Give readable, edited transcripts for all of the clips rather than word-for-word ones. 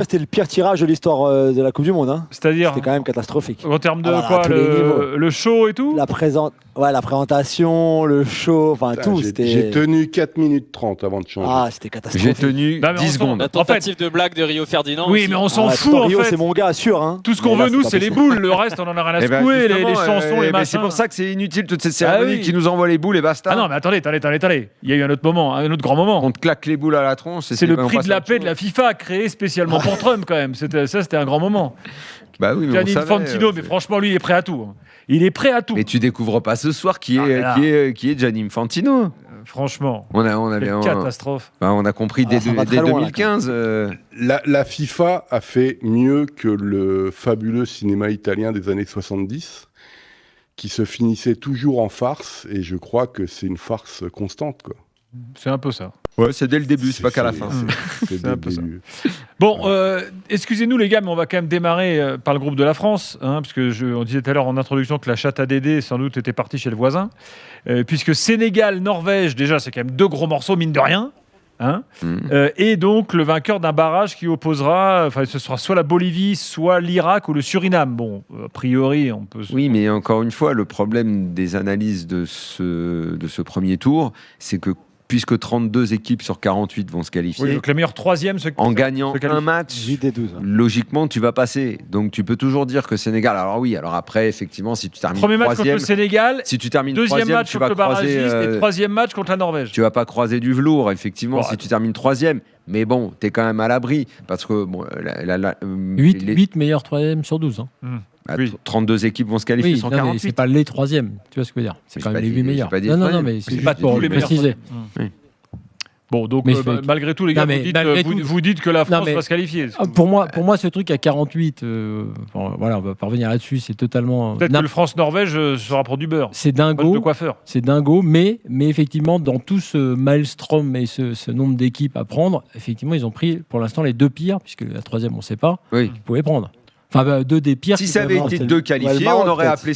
C'était le pire tirage de l'histoire de la Coupe du Monde. Hein. C'est-à-dire C'était quand même catastrophique. En termes de Alors, quoi, à tous les niveaux. le show et tout. La présentation, le show, enfin tout. J'ai tenu 4 minutes 30 avant de changer. Ah, c'était catastrophique. J'ai tenu 10 secondes. La tentative de blague de Rio Ferdinand. Oui, aussi. mais on s'en Ah, fout en Rio, fait. c'est mon gars, sûr. Hein. Tout ce qu'on Mais là, veut, nous, pas c'est les possible. boules. Le reste, on en a rien à Eh ben, secouer. Les justement, chansons, les mais machins. c'est pour ça que c'est inutile toutes ces cérémonies oui. qui nous envoient les boules et basta. Ah non, mais attendez. Il y a eu un autre moment, un autre grand moment. On te claque les boules à la tronche. C'est le prix de la paix de la FIFA créé spécialement pour Trump quand même. C'était un grand moment. Bah oui, mais Gianni Infantino, mais franchement, lui, il est prêt à tout. Il est prêt à tout. Mais tu découvres pas ce soir qui Ah, mais là. est Gianni Infantino. Franchement, On c'est une catastrophe. on a compris dès ça va très loin, 2015. La FIFA a fait mieux que le fabuleux cinéma italien des années 70, qui se finissait toujours en farce, et je crois que c'est une farce constante, quoi. C'est un peu ça. Ouais, c'est dès le début, c'est pas qu'à la fin. C'est C'est un dès peu le ça. début. Bon, excusez-nous les gars, mais on va quand même démarrer par le groupe de la France, hein, parce que on disait tout à l'heure en introduction que la chatte à Dédé sans doute était partie chez le voisin, puisque Sénégal, Norvège, déjà c'est quand même deux gros morceaux mine de rien. Hein et donc le vainqueur d'un barrage qui opposera, enfin ce sera soit la Bolivie, soit l'Irak ou le Suriname. Bon, a priori on peut. Oui, mais encore une fois, le problème des analyses de ce premier tour, c'est que puisque 32 équipes sur 48 vont se qualifier, Oui, donc le meilleur troisième en gagnant se qualifie. un match, JD12. logiquement tu vas passer. Donc tu peux toujours dire que Sénégal. Alors oui, alors après effectivement, si tu termines Premier match contre troisième, le Sénégal, si tu termines deuxième troisième, match tu contre vas le croiser. barragiste et troisième match contre la Norvège. Tu vas pas croiser du velours, effectivement, Bon, si tu termines troisième. Mais bon, tu es quand même à l'abri. Parce que bon, 8 meilleurs troisièmes sur 12. Hein. Oui. 32 équipes vont se qualifier Oui, sur non, mais 48. c'est pas les troisièmes. Tu vois ce que je veux dire? C'est Mais quand j'ai même pas les dit- 8 j'ai meilleurs. pas dit Non, troisième. mais c'est C'est pas juste pour tous les le meilleurs préciser. Bon, donc Mais malgré tout, les gars, Non, mais vous dites, malgré tout- vous dites que la France Non, mais- va se qualifier. Pour moi, ce truc à 48, voilà, on va pas revenir là-dessus, c'est totalement. Peut-être que le France-Norvège sera pour du beurre. C'est Match de dingo. coiffeur. C'est dingo, mais effectivement, dans tout ce maelstrom et ce nombre d'équipes à prendre, effectivement, ils ont pris pour l'instant les deux pires, puisque la troisième, on ne sait pas, Oui. qu'ils pouvaient prendre. Enfin, deux des pires. Si qu'ils ça avait pouvaient été prendre. deux qualifiés, le Maroc, on aurait peut-être. appelé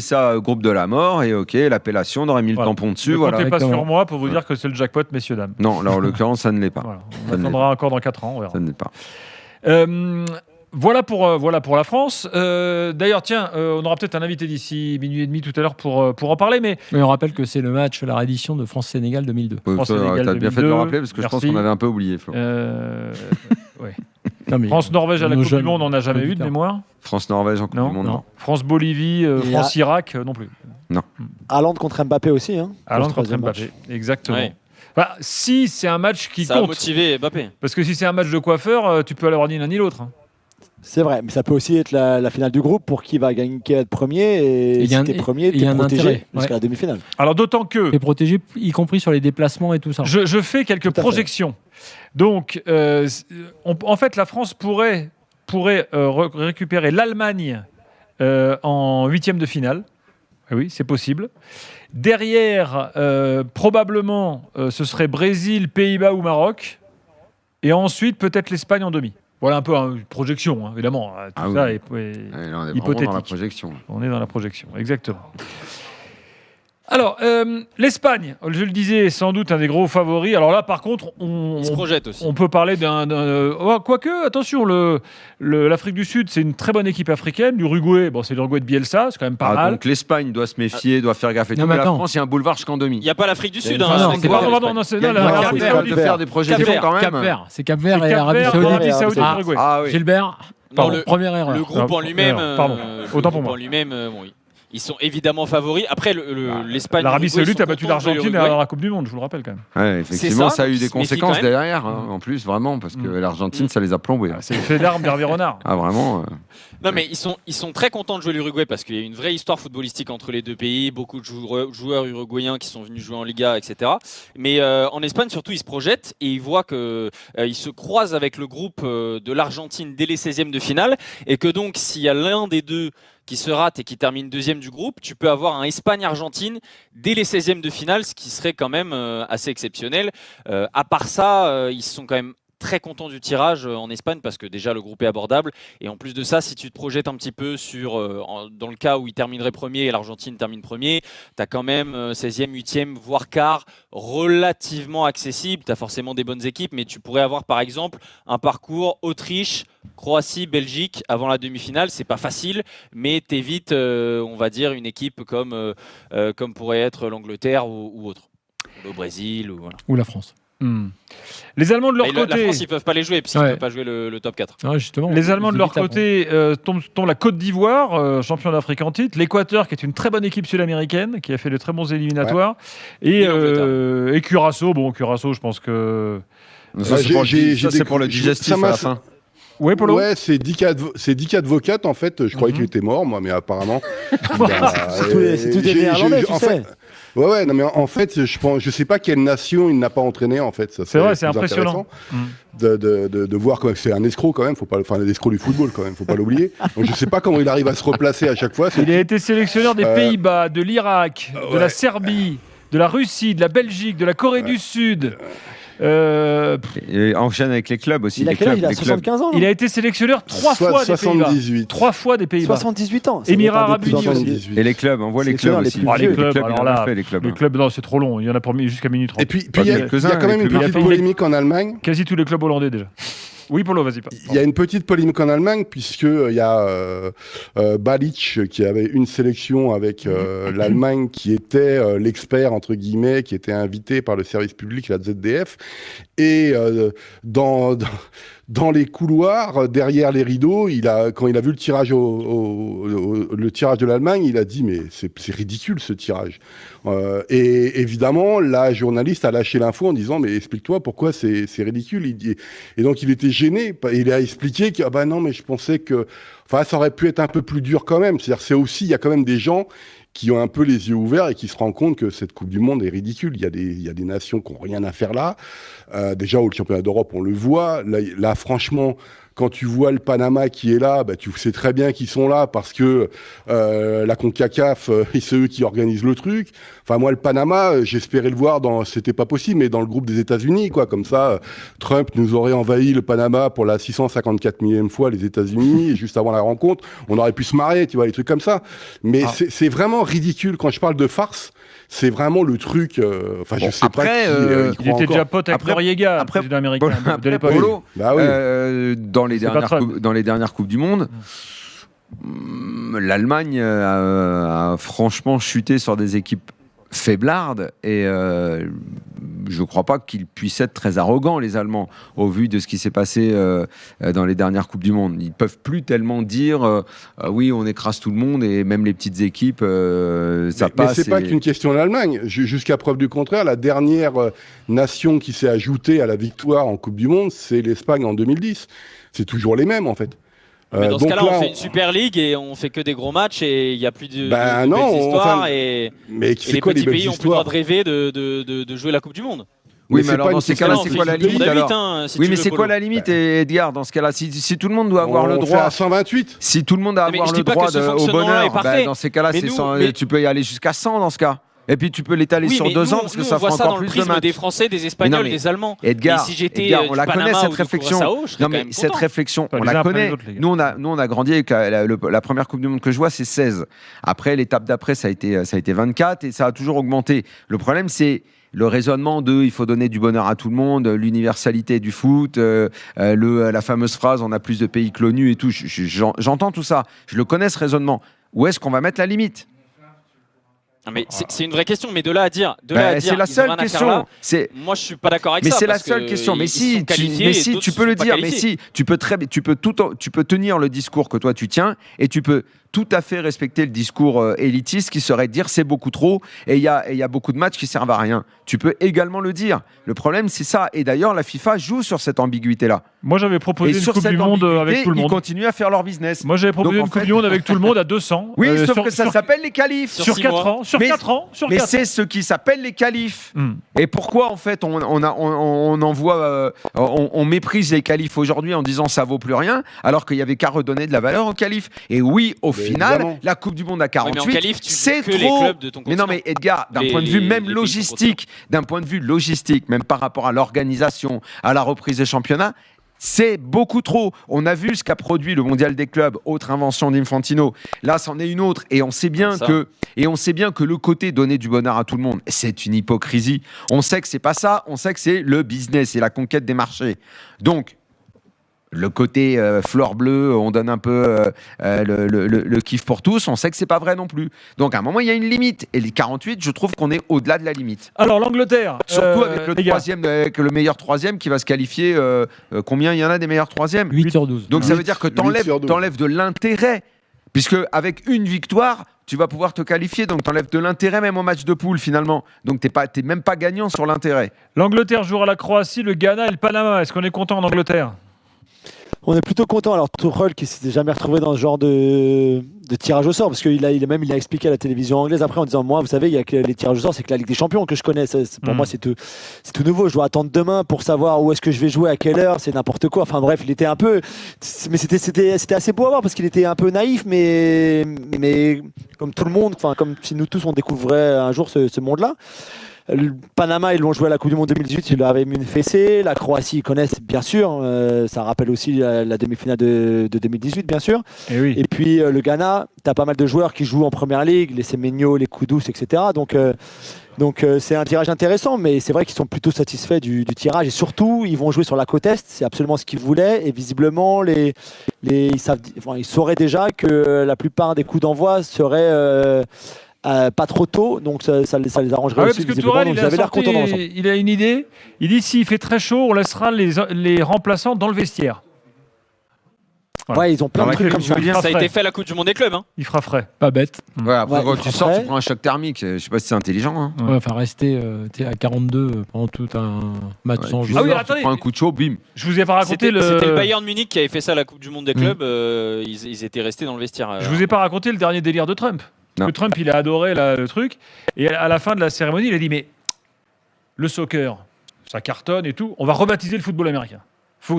ça groupe de la mort et ok, l'appellation, on aurait mis le Voilà. tampon dessus. Ne Voilà. comptez pas Exactement. sur moi pour vous dire que c'est le jackpot, messieurs, dames. Non, là en l'occurrence, ça ne l'est pas. Voilà. On Ça ne attendra encore dans 4 ans, on verra. Ça ne l'est pas. Voilà pour la France. D'ailleurs, tiens, on aura peut-être un invité d'ici minuit et demi tout à l'heure pour en parler, mais Mais on rappelle que c'est le match, la réédition de France-Sénégal 2002. France-Sénégal T'as bien fait de 2002, le rappeler parce que je pense merci. qu'on avait un peu oublié. Flo. ouais. Non, mais France-Norvège à la nos Coupe du jeunes Monde, on n'a jamais eu de auditeurs. mémoire. France-Norvège en Coupe Non, du Monde. non. Non. France-Bolivie, Et France-Irak, non plus. Haaland contre Mbappé aussi. Hein, pour Haaland ce contre troisième Mbappé, match. exactement. Ouais. Bah, si c'est un match qui Ça a compte, motivé Mbappé. parce que si c'est un match de coiffeur, tu peux l'avoir ni l'un ni l'autre. Hein. C'est vrai, mais ça peut aussi être la finale du groupe pour qui va gagner, qui va être premier. Et il y a si un- t'es premier, et il y t'es a un protégé intérêt, jusqu'à la demi-finale. Alors d'autant que est protégé, y compris sur les déplacements et tout ça. je fais quelques Tout à fait. projections. Donc, en fait, la France pourrait récupérer l'Allemagne en huitième de finale. Oui, c'est possible. Derrière, probablement, ce serait Brésil, Pays-Bas ou Maroc. Et ensuite, peut-être l'Espagne en demi. Voilà un peu une projection, hein, évidemment. Tout Ah ça oui. est Ouais, là, on est vraiment hypothétique. dans la projection. On est dans la projection, exactement. Alors, l'Espagne, je le disais, sans doute un des gros favoris. Alors là, par contre, Il se projette aussi. on peut parler quoique, attention, l'Afrique du Sud, c'est une très bonne équipe africaine. L'Uruguay, bon, c'est l'Uruguay de Bielsa, c'est quand même pas mal. Donc l'Espagne doit se méfier, doit faire gaffe et Non, tout. mais Mais la attends. France, il y a un boulevard jusqu'en demi. Il n'y a pas l'Afrique du Sud. Non, hein, non, c'est c'est quoi pas- Pardon, non, c'est Il y a non, une la- Arabie Cap Saoudite de Vert. faire des projections Cap quand même. Cap-Vert, c'est Cap-Vert c'est et Arabie Cap-Vert, Saoudite. Arabie Saoudite, Ah, Uruguay. Ah oui. Gilbert, Non, le- première erreur. Le groupe en lui-même, pardon. Autant pour le groupe moi. en lui-même, bon, ils sont évidemment favoris. Après, l'Espagne, L'Arabie l'Uruguay Saoudite sont a battu contents de jouer l'Argentine l'Uruguay. à la Coupe du Monde, je vous le rappelle quand même. Ouais, effectivement, ça, ça a eu qui des se méfie conséquences quand même. derrière, hein, en plus, vraiment, parce que l'Argentine, ça les a plombés. C'est le fait d'armes d'Hervé Renard. Ah, vraiment. Non, mais ils sont très contents de jouer l'Uruguay parce qu'il y a une vraie histoire footballistique entre les deux pays, beaucoup de joueurs uruguayens qui sont venus jouer en Liga, etc. Mais en Espagne, surtout, ils se projettent et ils voient qu'ils se croisent avec le groupe de l'Argentine dès les 16e de finale et que donc, s'il y a l'un des deux qui se rate et qui termine deuxième du groupe, tu peux avoir un Espagne-Argentine dès les 16e de finale, ce qui serait quand même assez exceptionnel. À part ça, ils sont quand même très content du tirage en Espagne parce que déjà le groupe est abordable et en plus de ça, si tu te projettes un petit peu dans le cas où il terminerait premier et l'Argentine termine premier, tu as quand même 16e, 8e, voire quart relativement accessible. Tu as forcément des bonnes équipes, mais tu pourrais avoir par exemple un parcours Autriche, Croatie, Belgique avant la demi-finale. C'est pas facile, mais t'évites, on va dire, une équipe comme pourrait être l'Angleterre ou autre. Le Brésil ou la France. Les Allemands de leur côté. La France, ils peuvent pas les jouer puisqu'ils peuvent pas jouer le top 4. Ouais, justement, les Allemands de leur côté tombent la Côte d'Ivoire, champion d'Afrique en titre, l'Équateur qui est une très bonne équipe sud-américaine qui a fait de très bons éliminatoires et Curaçao. Bon, Curaçao, je pense que ça, c'est pour le digestif à la fin. Oui, Polo. Ouais, c'est Dick Advocat, en fait. Je croyais qu'il était mort, moi, mais apparemment. C'est tout des néerlandais, tu sais. Ouais, non, mais en fait, je sais pas quelle nation il n'a pas entraîné, en fait. C'est vrai, c'est impressionnant. De voir que c'est un escroc, quand même. Un escroc du football, quand même. Faut pas l'oublier. Donc, je sais pas comment il arrive à se replacer à chaque fois. Il a été sélectionneur des Pays-Bas, de l'Irak, de la Serbie, de la Russie, de la Belgique, de la Corée du Sud. Et enchaîne avec les clubs aussi. Il a quel âge ? Il a 75 ans. Il a été sélectionneur 3 fois des Pays-Bas. 3 fois des Pays-Bas. 78 ans. Émirats Arabes Unis aussi. Et les clubs, on voit les clubs aussi. Les clubs, non, c'est trop long. Il y en a pour jusqu'à minute 30. Et puis il y a quand même une petite polémique en Allemagne. Quasi tous les clubs hollandais déjà. Oui, Polo, vas-y. Il y a une petite polémique en Allemagne, puisqu'il y a Balic qui avait une sélection avec l'Allemagne, qui était l'expert, entre guillemets, qui était invité par le service public, la ZDF. Et dans les couloirs, derrière les rideaux, quand il a vu le tirage le tirage de l'Allemagne, il a dit mais c'est ridicule ce tirage. Et évidemment, la journaliste a lâché l'info en disant mais explique-toi pourquoi c'est ridicule. Et donc il était gêné. Il a expliqué que non mais je pensais que ça aurait pu être un peu plus dur quand même. C'est-à-dire il y a quand même des gens qui ont un peu les yeux ouverts et qui se rendent compte que cette Coupe du Monde est ridicule. Il y a des nations qui n'ont rien à faire là. Déjà, au championnat d'Europe, on le voit. Là, franchement, quand tu vois le Panama qui est là, tu sais très bien qu'ils sont là parce que la CONCACAF, c'est eux qui organisent le truc. Enfin, moi, le Panama, j'espérais le voir c'était pas possible, mais dans le groupe des États-Unis, quoi. Comme ça, Trump nous aurait envahi le Panama pour la 654 millième fois, les États-Unis, et juste avant la rencontre, on aurait pu se marrer, tu vois, les trucs comme ça. Mais c'est vraiment ridicule. Quand je parle de farce, c'est vraiment le truc. Je sais pas qui il était déjà pote avec Noriega, président américain de l'époque. Polo, dans les dernières Coupes du Monde, l'Allemagne a franchement chuté sur des équipes faiblardes et je ne crois pas qu'ils puissent être très arrogants, les Allemands, au vu de ce qui s'est passé dans les dernières Coupes du Monde. Ils ne peuvent plus tellement dire oui, on écrase tout le monde et même les petites équipes, ça passe. Mais ce n'est pas qu'une question de l'Allemagne. Jusqu'à preuve du contraire, la dernière nation qui s'est ajoutée à la victoire en Coupe du Monde, c'est l'Espagne en 2010. C'est toujours les mêmes, en fait. Mais dans ce cas-là, on fait une Super League et on fait que des gros matchs et il n'y a plus de belles histoires et les petits pays n'ont plus le droit de rêver de jouer la Coupe du Monde. Oui, mais alors dans ces cas-là, c'est quoi la limite alors ? Oui, mais c'est quoi la limite, Edgar, dans ce cas-là ? Si tout le monde doit avoir le droit... à 128. Si tout le monde doit avoir le droit au bonheur, dans ces cas-là, tu peux y aller jusqu'à 100 dans ce cas. Et puis tu peux l'étaler sur 2 ans parce que ça fera encore plus de matchs. On voit ça dans le prisme des Français, des Espagnols, des Allemands. Edgar, si j'étais on la connaît cette réflexion. Non mais cette réflexion, on la connaît. Nous on a grandi avec la première Coupe du Monde que je vois, c'est 16. Après l'étape d'après, ça a été 24 et ça a toujours augmenté. Le problème c'est le raisonnement il faut donner du bonheur à tout le monde, l'universalité du foot, la fameuse phrase on a plus de pays que l'ONU et tout. J'entends tout ça. Je le connais ce raisonnement. Où est-ce qu'on va mettre la limite ? Non mais c'est une vraie question, mais de là à dire, c'est la seule question. Moi, je suis pas d'accord avec ça. Mais c'est la seule question. Mais si, tu peux le dire. Mais si, tu peux tenir le discours que toi tu tiens, et tu peux tout à fait respecter le discours élitiste qui serait de dire c'est beaucoup trop et il y a beaucoup de matchs qui servent à rien. Tu peux également le dire. Le problème c'est ça. Et d'ailleurs la FIFA joue sur cette ambiguïté-là. Moi j'avais proposé une Coupe du Monde avec tout le monde. Ils continuent à faire leur business. Moi j'avais proposé une Coupe du Monde avec tout le monde à 200. Oui, sauf que ça s'appelle les qualifs. Sur 4 ans. sur 4 ans. Mais c'est ce qui s'appelle les qualifs. Et pourquoi, en fait, on méprise les qualifs aujourd'hui en disant ça vaut plus rien, alors qu'il n'y avait qu'à redonner de la valeur aux qualifs. Et oui, au final, la Coupe du Monde à 48, qualif, c'est trop. Les clubs de ton mais non, mais Edgar, d'un point de vue même logistique, même par rapport à l'organisation, à la reprise des championnats, c'est beaucoup trop. On a vu ce qu'a produit le mondial des clubs, autre invention d'Infantino. Là, c'en est une autre. Et on sait bien que le côté donner du bonheur à tout le monde, c'est une hypocrisie. On sait que c'est pas ça. On sait que c'est le business et la conquête des marchés. Donc, le côté fleur bleue, on donne un peu le kiff pour tous, on sait que c'est pas vrai non plus. Donc à un moment, il y a une limite. Et les 48, je trouve qu'on est au-delà de la limite. Alors l'Angleterre, surtout avec le meilleur troisième qui va se qualifier. Combien il y en a des meilleurs troisièmes ? 8 sur 12. Donc ça veut dire que t'enlèves de l'intérêt. Puisque avec une victoire, tu vas pouvoir te qualifier. Donc t'enlèves de l'intérêt même au match de poule finalement. Donc t'es même pas gagnant sur l'intérêt. L'Angleterre jouera la Croatie, le Ghana et le Panama. Est-ce qu'on est content en Angleterre ? On est plutôt content. Alors Tuchel qui s'était jamais retrouvé dans ce genre de tirage au sort, parce qu'il a expliqué à la télévision anglaise après en disant, moi vous savez, il y a que les tirages au sort, c'est que la Ligue des Champions que je connais. Pour moi c'est tout nouveau. Je dois attendre demain pour savoir où est-ce que je vais jouer, à quelle heure, c'est n'importe quoi. Enfin bref, il était un peu, mais c'était assez beau à voir parce qu'il était un peu naïf, mais comme tout le monde, enfin comme si nous tous on découvrait un jour ce monde-là. Le Panama, ils l'ont joué à la Coupe du Monde 2018, ils leur avaient mis une fessée. La Croatie, ils connaissent bien sûr. Ça rappelle aussi la demi-finale de 2018, bien sûr. Et puis le Ghana, tu as pas mal de joueurs qui jouent en première ligue, les Semenyo, les Kudus, etc. Donc c'est un tirage intéressant, mais c'est vrai qu'ils sont plutôt satisfaits du tirage. Et surtout, ils vont jouer sur la côte Est, c'est absolument ce qu'ils voulaient. Et visiblement, ils sauraient déjà que la plupart des coups d'envoi seraient... pas trop tôt, donc ça les arrangerait aussi. Parce que Tourelle, il a une idée. Il dit s'il fait très chaud, on laissera les remplaçants dans le vestiaire. Voilà. Ouais, ils ont plein de trucs comme ça. Ça a été fait à la Coupe du Monde des clubs. Hein. Il fera frais. Pas bête. Ouais, après, quand tu sors, tu prends un choc thermique. Je sais pas si c'est intelligent. Hein. Ouais, enfin, rester à 42 pendant tout un match sans jouer. Ah oui, attendez. Tu prends un coup de chaud, bim. Je vous ai pas raconté C'était le Bayern Munich qui avait fait ça à la Coupe du Monde des clubs. Ils étaient restés dans le vestiaire. Je vous ai pas raconté le dernier délire de Trump. Parce que Trump, il a adoré le truc. Et à la fin de la cérémonie, il a dit, mais le soccer, ça cartonne et tout. On va rebaptiser le football américain.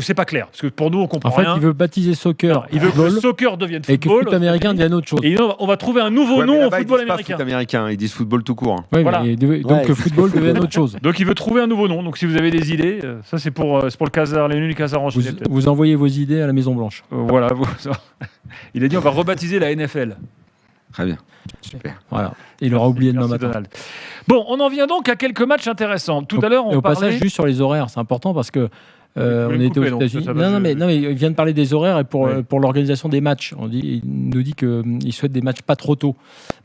C'est pas clair, parce que pour nous, on comprend rien. En fait, il veut baptiser soccer. Il veut que le soccer devienne football. Et que le foot américain devienne autre chose. Et on va trouver un nouveau nom au football américain. Ils disent pas foot américain, ils disent football tout court. Oui, voilà. Donc le football devienne autre chose. Donc il veut trouver un nouveau nom. Donc si vous avez des idées, ça c'est pour le Casar, les nuls du Casar enchaîné. Vous envoyez vos idées à la Maison Blanche. Voilà. Il a dit on va rebaptiser la NFL. Très bien. Super. Voilà. Il aura oublié demain matin. Donald. Bon, on en vient donc à quelques matchs intéressants. Tout à l'heure, on parlait... passage, juste sur les horaires, c'est important parce que on était aux États-Unis. Non, mais il vient de parler des horaires et pour l'organisation des matchs. Il nous dit qu'il souhaite des matchs pas trop tôt.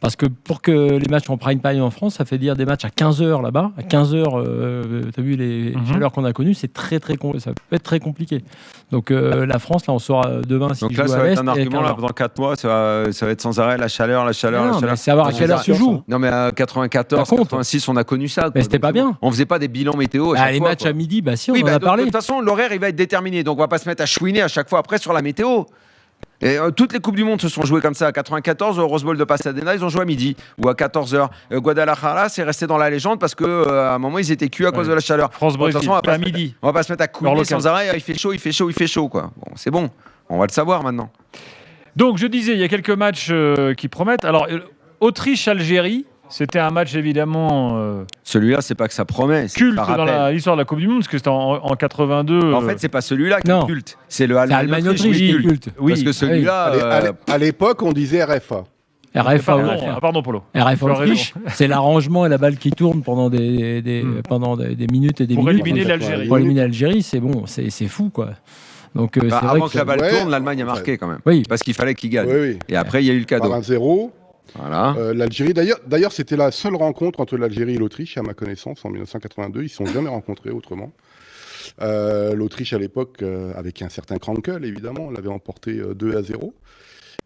Parce que pour que les matchs en prime time en France, ça fait dire des matchs à 15h là-bas. À 15h, tu as vu les chaleurs qu'on a connues, c'est ça peut être très compliqué. Donc la France, là, on saura demain si donc là, ça va être un argument. Là, pendant 4 mois, ça va être sans arrêt la chaleur. C'est savoir à quelle heure tu joues. Non, mais à 94, 86, on a connu ça. Mais c'était pas bien. On faisait pas des bilans météo à chaque fois. Les matchs à midi, si, on en a parlé. De toute façon, l'horaire, il va être déterminé. Donc, on va pas se mettre à chouiner à chaque fois après sur la météo. Et, toutes les Coupes du Monde se sont jouées comme ça. À 94, au Rose Bowl de Pasadena, ils ont joué à midi ou à 14h. Guadalajara, c'est resté dans la légende parce qu'à un moment, ils étaient cuits à cause de la chaleur. France-Brésil, à midi. On va pas se mettre à couiner sans arrêt. Il fait chaud, quoi. Bon, c'est bon. On va le savoir maintenant. Donc, je disais, il y a quelques matchs qui promettent. Alors, Autriche-Algérie. C'était un match évidemment. Celui-là, c'est pas que ça promet. Culte dans l'histoire de la Coupe du Monde, parce que c'était en 82. En fait, c'est pas celui-là qui est culte. C'est le Allemagne-Autriche qui est culte. Oui. Parce que celui-là. À l'époque, on disait RFA. Pardon, Polo. RFA Autriche, c'est l'arrangement et la balle qui tourne pendant des minutes et des minutes. Pour éliminer l'Algérie. Pour éliminer l'Algérie, c'est bon, c'est fou, quoi. Donc, avant que la balle tourne, l'Allemagne a marqué quand même. Oui. Parce qu'il fallait qu'il gagne. Oui. Et après, il y a eu le cadeau. 1-0. Voilà. L'Algérie, d'ailleurs, c'était la seule rencontre entre l'Algérie et l'Autriche, à ma connaissance, en 1982. Ils ne se sont jamais rencontrés autrement. L'Autriche, à l'époque, avec un certain Krankel, évidemment, l'avait emporté 2-0.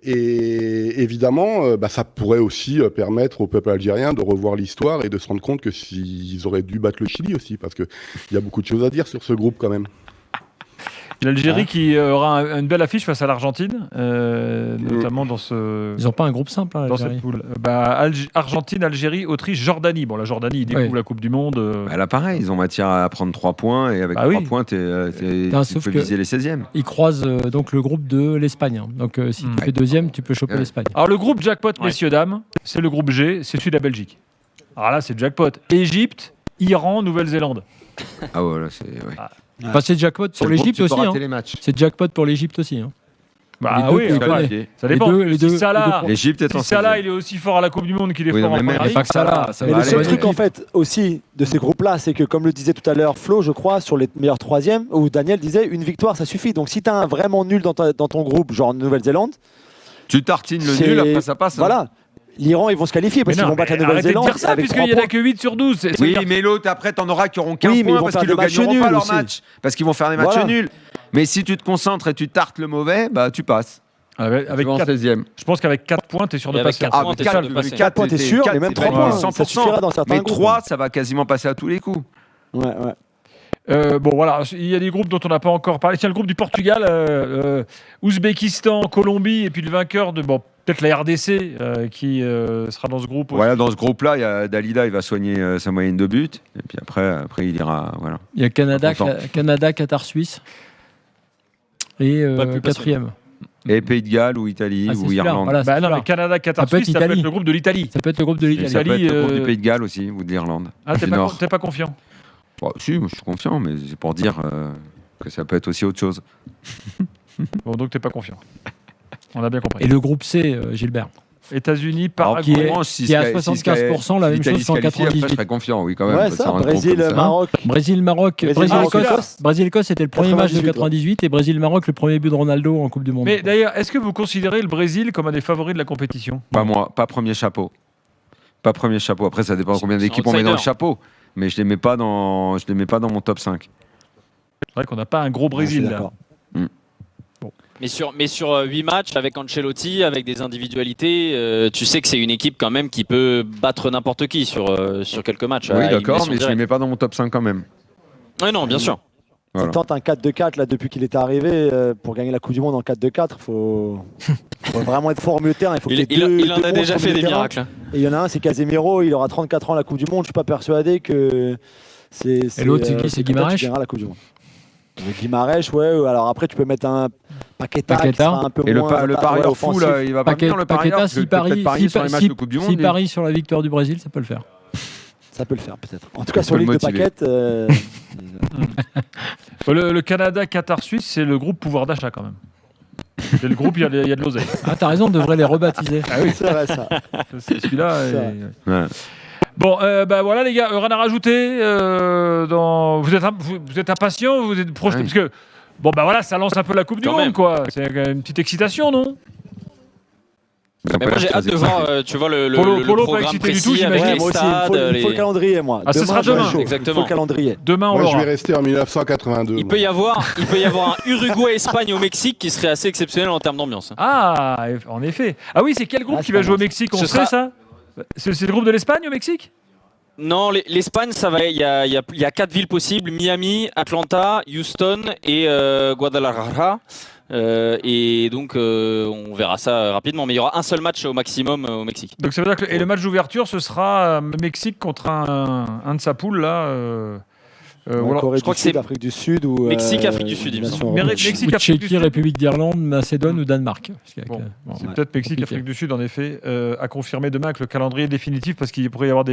Et évidemment, ça pourrait aussi permettre au peuple algérien de revoir l'histoire et de se rendre compte que s'ils auraient dû battre le Chili aussi, parce qu'il y a beaucoup de choses à dire sur ce groupe quand même. L'Algérie qui aura une belle affiche face à l'Argentine, notamment dans ce. Ils n'ont pas un groupe simple, hein, dans cette poule. Argentine, Algérie, Autriche, Jordanie. Bon, la Jordanie, ils découvrent la Coupe du Monde. Là, pareil, ils ont matière à prendre 3 points et avec 3 points, tu peux viser les 16e. Ils croisent donc le groupe de l'Espagne. Hein. Donc, si tu fais deuxième, tu peux choper l'Espagne. Alors, le groupe jackpot, messieurs, dames, c'est le groupe G, c'est celui de la Belgique. Alors là, c'est jackpot. Égypte, Iran, Nouvelle-Zélande. Ah ouais, là, c'est. Ouais. Enfin, c'est jackpot pour l'Égypte aussi. Hein. C'est jackpot pour l'Égypte aussi. Hein. Bah oui, ça dépend. L'Égypte est en Salah, il est aussi fort à la Coupe du Monde qu'il est fort en première ligue. Pas que Salah. Mais le seul truc en fait aussi de ces groupes-là, c'est que comme le disait tout à l'heure Flo, je crois, sur les meilleurs troisièmes, où Daniel disait une victoire ça suffit. Donc si tu as un vraiment nul dans ton groupe, genre Nouvelle-Zélande, tu tartines le nul, après ça passe. Voilà. L'Iran, ils vont se qualifier parce qu'ils vont battre la Nouvelle-Zélande. Arrêtez de dire ça, puisqu'il n'y en a que 8 sur 12. Oui, mais l'autre, après, t'en auras qui auront 15 points parce qu'ils ne gagneront pas leur match. Parce qu'ils vont faire des matchs nuls. Mais si tu te concentres et tu tartes le mauvais, bah tu passes. Avec 16e. Je pense qu'avec 4 points, tu es sûr de passer. 4 points, tu es sûr, mais même 3 points, ça suffira dans certains groupes. Mais 3, ça va quasiment passer à tous les coups. Bon voilà, il y a des groupes dont on n'a pas encore parlé. Tiens, le groupe du Portugal, Ouzbékistan, Colombie, et puis le vainqueur de peut-être la RDC qui sera dans ce groupe. Voilà, dans ce groupe-là, il y a Dalida, il va soigner sa moyenne de but, et puis après il ira. Voilà. Il y a Canada, Qatar, Suisse, et 4e. Et Pays de Galles ou Italie ou Irlande. Voilà, non, mais Canada, Qatar, Suisse, ça peut être le groupe de l'Italie. Ça peut être le groupe de l'Italie. Ça peut être le groupe du Pays de Galles aussi ou de l'Irlande. Ah, t'es pas confiant? Si, moi, je suis confiant, mais c'est pour dire que ça peut être aussi autre chose. Bon, donc t'es pas confiant. On a bien compris. Et le groupe C, Gilbert. États-Unis, Paraguay, qui est à 75%, la même chose qu'en 98. Je serais confiant, oui, quand même. Ouais, ça, Brésil-Maroc. Brésil-Écosse, c'était le premier match de 98 et Brésil-Maroc, le premier but de Ronaldo en Coupe du Monde. Mais d'ailleurs, est-ce que vous considérez le Brésil comme un des favoris de la compétition? Pas moi, pas premier chapeau. Pas premier chapeau. Après, ça dépend de combien d'équipes on met dans le chapeau. Mais je ne les mets pas dans mon top 5. C'est vrai qu'on n'a pas un gros Brésil là. Bon. Mais sur 8 matchs avec Ancelotti, avec des individualités, tu sais que c'est une équipe quand même qui peut battre n'importe qui sur quelques matchs. Oui, d'accord, mais je ne les mets pas dans mon top 5 quand même. Oui, non, bien sûr. Voilà. Il tente un 4-2-4 là, depuis qu'il est arrivé pour gagner la Coupe du Monde en 4-2-4. Il faut vraiment être fort au milieu de terrain. Il en a déjà fait des miracles. Et il y en a un, c'est Casemiro. Il aura 34 ans à la Coupe du Monde. Je ne suis pas persuadé que c'est. Et l'autre, c'est qui? C'est Guimarães qui gagnera la Coupe du Monde. Guimarães, ouais. Alors après, tu peux mettre un Paqueta. Qui sera un peu et moins le pari en fou, là, il va pas venir le parieur. S'il parie sur la victoire du Brésil, ça peut le faire. Ça peut le faire, peut-être. En tout cas, sur l'île de Paquette. Le Canada, Qatar, Suisse, c'est le groupe pouvoir d'achat quand même. C'est le groupe, il y a de l'oseille. Ah, t'as raison, on devrait les rebaptiser. Ah oui, c'est vrai, ça. C'est celui-là. Bon, voilà les gars, rien à rajouter. Vous êtes impatients, vous êtes projetés, parce que voilà, ça lance un peu la Coupe du Monde, quoi. C'est une petite excitation, non? Mais moi j'ai hâte de voir, tu vois, le programme précis avec les stades. Il faut le calendrier, moi. Ce sera demain. Exactement. Il faut le calendrier. Demain, on l'aura. Moi, je vais rester en 1982. Il peut y avoir un Uruguay-Espagne au Mexique qui serait assez exceptionnel en termes d'ambiance. Ah, en effet. Ah oui, c'est quel groupe qui va jouer au Mexique? On sait ça? C'est le groupe de l'Espagne au Mexique? Non, l'Espagne, ça va. Il y a 4 villes possibles: Miami, Atlanta, Houston et Guadalajara. Et donc on verra ça rapidement, mais il y aura un seul match au maximum au Mexique. Donc ça veut dire que le match d'ouverture, ce sera Mexique contre un de sa poule là. Corée du Sud, Afrique du Sud ou Mexique, Afrique du Sud, il me semble. Mexique, Afrique du Sud, République d'Irlande, Macédoine ou Danemark. C'est peut-être Mexique, Afrique du Sud en effet, à confirmer demain avec le calendrier définitif, parce qu'il pourrait y avoir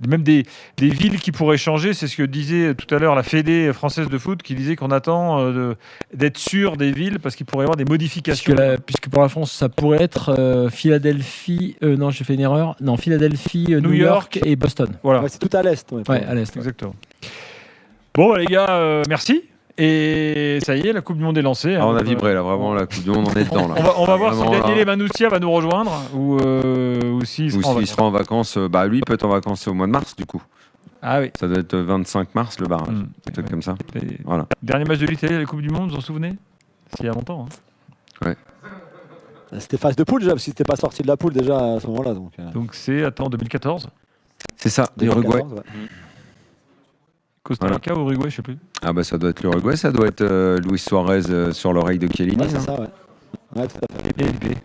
même des villes qui pourraient changer. C'est ce que disait tout à l'heure la Fédé française de foot, qui disait qu'on attend d'être sûr des villes parce qu'il pourrait y avoir des modifications. Puisque pour la France, ça pourrait être Philadelphie. Non, j'ai fait une erreur. Non, Philadelphie, New York et Boston. Voilà. Ouais, c'est tout à l'est. Ouais, à l'est. Exactement. Bon, les gars, merci. Et ça y est, la Coupe du Monde est lancée. On a vibré, là, vraiment, la Coupe du Monde, on est dedans. Là. On va voir si Daniel Manoussia va nous rejoindre ou s'il sera en vacances. Lui, peut être en vacances au mois de mars, du coup. Ah oui. Ça doit être 25 mars, le barrage. Peut-être comme ça. Voilà. Dernier match de l'Italie à la Coupe du Monde, vous en souvenez? C'est il y a longtemps. Hein. Ouais. C'était phase de poule déjà, parce qu'il n'était pas sorti de la poule déjà à ce moment-là. Donc c'est, 2014. C'est ça, l'Uruguay. Costa Rica ou Uruguay, je sais plus. Ah bah ça doit être l'Uruguay, ça doit être Luis Suarez sur l'oreille de Chiellini. Ouais, c'est ça, ouais. Ouais, tout à fait.